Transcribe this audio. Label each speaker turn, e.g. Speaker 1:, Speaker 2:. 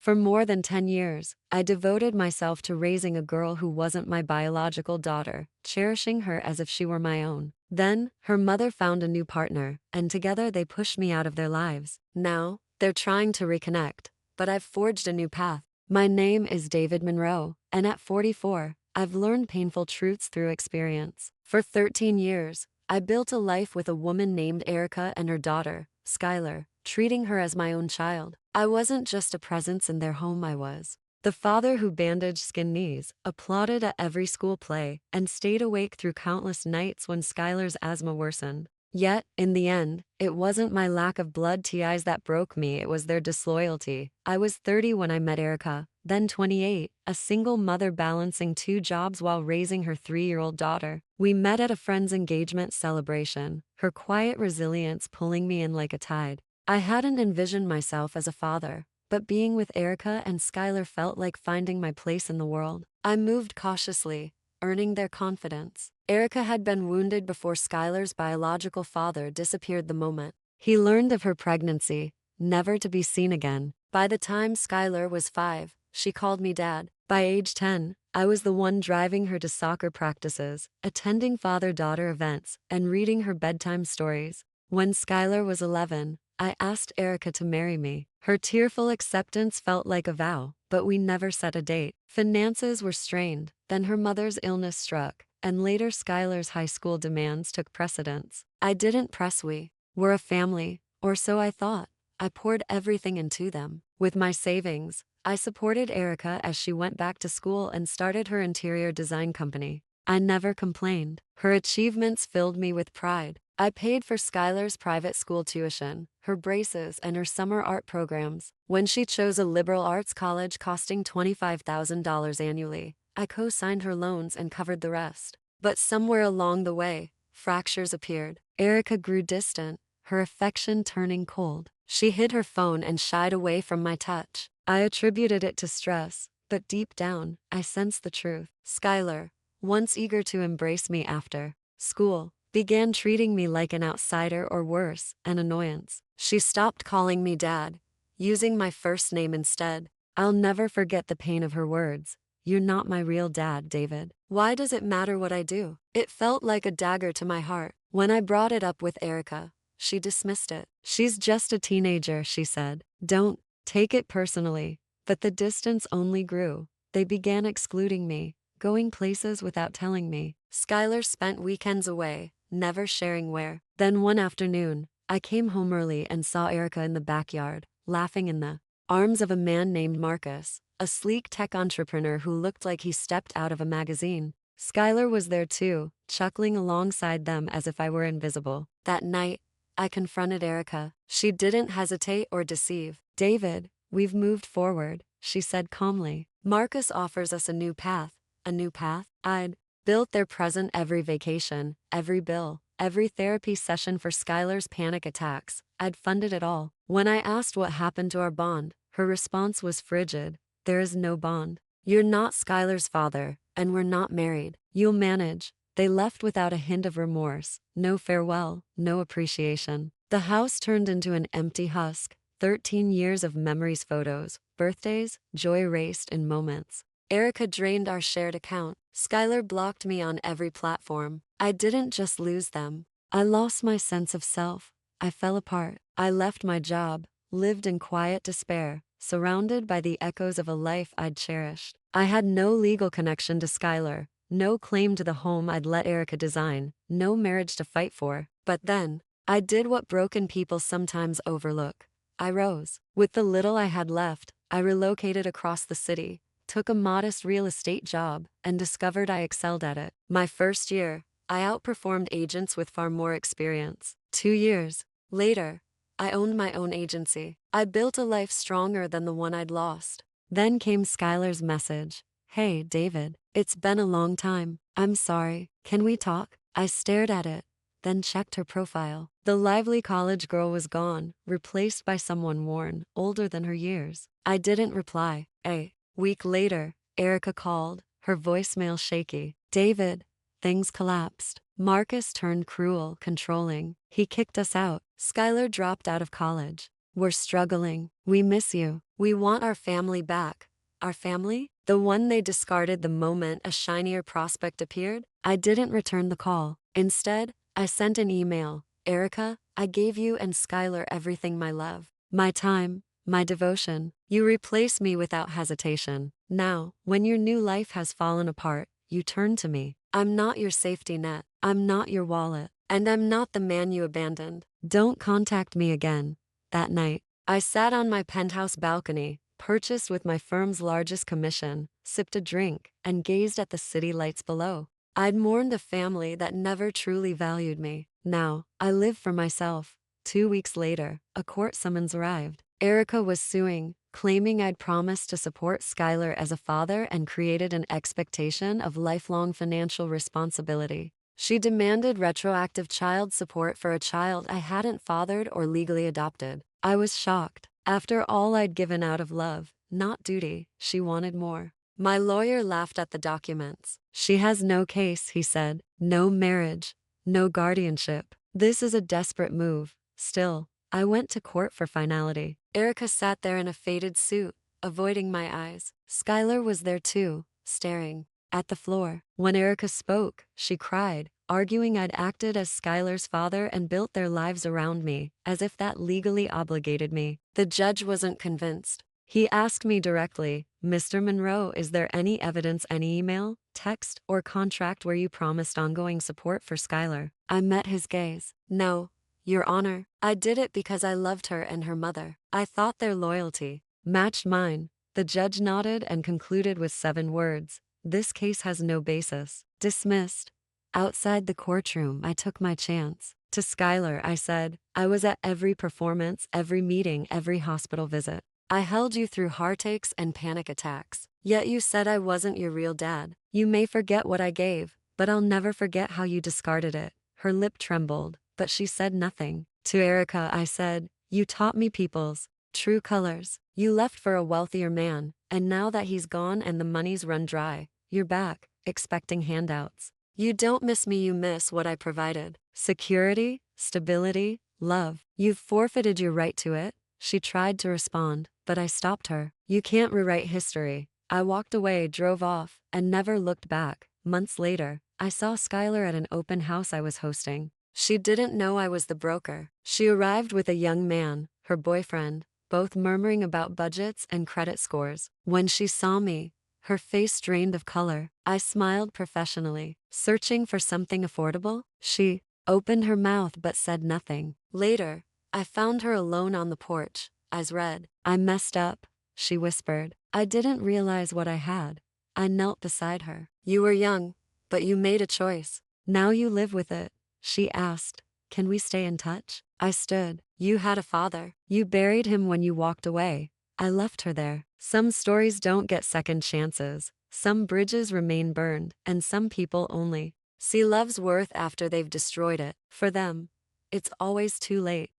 Speaker 1: For more than 10 years, I devoted myself to raising a girl who wasn't my biological daughter, cherishing her as if she were my own. Then, her mother found a new partner, and together they pushed me out of their lives. Now, they're trying to reconnect, but I've forged a new path. My name is David Monroe, and at 44, I've learned painful truths through experience. For 13 years, I built a life with a woman named Erica and her daughter, Skylar, treating her as my own child. I wasn't just a presence in their home, I was the father who bandaged skinned knees, applauded at every school play, and stayed awake through countless nights when Skylar's asthma worsened. Yet, in the end, it wasn't my lack of blood ties that broke me, it was their disloyalty. I was 30 when I met Erica, then 28, a single mother balancing two jobs while raising her 3-year-old daughter. We met at a friend's engagement celebration, her quiet resilience pulling me in like a tide. I hadn't envisioned myself as a father, but being with Erica and Skylar felt like finding my place in the world. I moved cautiously, earning their confidence. Erica had been wounded before Skylar's biological father disappeared the moment he learned of her pregnancy, never to be seen again. By the time Skylar was 5, she called me dad. By age 10, I was the one driving her to soccer practices, attending father-daughter events, and reading her bedtime stories. When Skylar was 11, I asked Erica to marry me. Her tearful acceptance felt like a vow, but we never set a date. Finances were strained, then her mother's illness struck, and later Skylar's high school demands took precedence. I didn't press. We were a family, or so I thought. I poured everything into them. With my savings, I supported Erica as she went back to school and started her interior design company. I never complained. Her achievements filled me with pride. I paid for Skylar's private school tuition, her braces, and her summer art programs. When she chose a liberal arts college costing $25,000 annually, I co-signed her loans and covered the rest. But somewhere along the way, fractures appeared. Erica grew distant, her affection turning cold. She hid her phone and shied away from my touch. I attributed it to stress, but deep down, I sensed the truth. Skylar, once eager to embrace me after school, began treating me like an outsider or worse, an annoyance. She stopped calling me dad, using my first name instead. I'll never forget the pain of her words. You're not my real dad, David. Why does it matter what I do? It felt like a dagger to my heart. When I brought it up with Erica, she dismissed it. She's just a teenager, she said. Don't take it personally. But the distance only grew. They began excluding me, going places without telling me. Skylar spent weekends away, never sharing where. Then one afternoon, I came home early and saw Erica in the backyard, laughing in the arms of a man named Marcus, a sleek tech entrepreneur who looked like he stepped out of a magazine. Skylar was there too, chuckling alongside them as if I were invisible. That night, I confronted Erica. She didn't hesitate or deceive. David, we've moved forward, she said calmly. Marcus offers us a new path. A new path? I'd built their present every vacation, every bill, every therapy session for Skylar's panic attacks. I'd funded it all. When I asked what happened to our bond, her response was frigid. There is no bond. You're not Skylar's father, and we're not married. You'll manage. They left without a hint of remorse, no farewell, no appreciation. The house turned into an empty husk, 13 years of memories, photos, birthdays, joy erased in moments. Erica drained our shared account. Skylar blocked me on every platform. I didn't just lose them. I lost my sense of self. I fell apart. I left my job, lived in quiet despair, surrounded by the echoes of a life I'd cherished. I had no legal connection to Skylar, no claim to the home I'd let Erica design, no marriage to fight for. But then, I did what broken people sometimes overlook. I rose. With the little I had left, I relocated across the city, took a modest real estate job, and discovered I excelled at it. My first year, I outperformed agents with far more experience. 2 years later, I owned my own agency. I built a life stronger than the one I'd lost. Then came Skylar's message. Hey, David, it's been a long time. I'm sorry. Can we talk? I stared at it, then checked her profile. The lively college girl was gone, replaced by someone worn, older than her years. I didn't reply. A week later, Erica called, her voicemail shaky. David, things collapsed. Marcus turned cruel, controlling. He kicked us out. Skylar dropped out of college. We're struggling. We miss you. We want our family back. Our family? The one they discarded the moment a shinier prospect appeared? I didn't return the call. Instead, I sent an email. Erica, I gave you and Skylar everything, my love. My time, my devotion. You replace me without hesitation. Now, when your new life has fallen apart, you turn to me. I'm not your safety net. I'm not your wallet. And I'm not the man you abandoned. Don't contact me again. That night, I sat on my penthouse balcony, purchased with my firm's largest commission, sipped a drink, and gazed at the city lights below. I'd mourned a family that never truly valued me. Now, I live for myself. 2 weeks later, a court summons arrived. Erica was suing, claiming I'd promised to support Skylar as a father and created an expectation of lifelong financial responsibility. She demanded retroactive child support for a child I hadn't fathered or legally adopted. I was shocked. After all I'd given out of love, not duty, she wanted more. My lawyer laughed at the documents. She has no case, he said. No marriage. No guardianship. This is a desperate move. Still, I went to court for finality. Erica sat there in a faded suit, avoiding my eyes. Skylar was there too, staring at the floor. When Erica spoke, she cried, arguing I'd acted as Skylar's father and built their lives around me, as if that legally obligated me. The judge wasn't convinced. He asked me directly, Mr. Monroe, is there any evidence, any email, text, or contract where you promised ongoing support for Skylar? I met his gaze. No, Your Honor, I did it because I loved her and her mother. I thought their loyalty matched mine. The judge nodded and concluded with 7 words. This case has no basis. Dismissed. Outside the courtroom, I took my chance. To Skylar, I said, I was at every performance, every meeting, every hospital visit. I held you through heartaches and panic attacks. Yet you said I wasn't your real dad. You may forget what I gave, but I'll never forget how you discarded it. Her lip trembled, but she said nothing. To Erica, I said, you taught me people's true colors. You left for a wealthier man, and now that he's gone and the money's run dry, you're back, expecting handouts. You don't miss me, you miss what I provided. Security, stability, love. You've forfeited your right to it. She tried to respond, but I stopped her. You can't rewrite history. I walked away, drove off, and never looked back. Months later, I saw Skylar at an open house I was hosting. She didn't know I was the broker. She arrived with a young man, her boyfriend, both murmuring about budgets and credit scores. When she saw me, her face drained of color. I smiled professionally. Searching for something affordable? She opened her mouth but said nothing. Later, I found her alone on the porch, eyes red. I messed up, she whispered. I didn't realize what I had. I knelt beside her. You were young, but you made a choice. Now you live with it. She asked, can we stay in touch? I stood. You had a father. You buried him when you walked away. I left her there. Some stories don't get second chances. Some bridges remain burned, and some people only see love's worth after they've destroyed it. For them, it's always too late.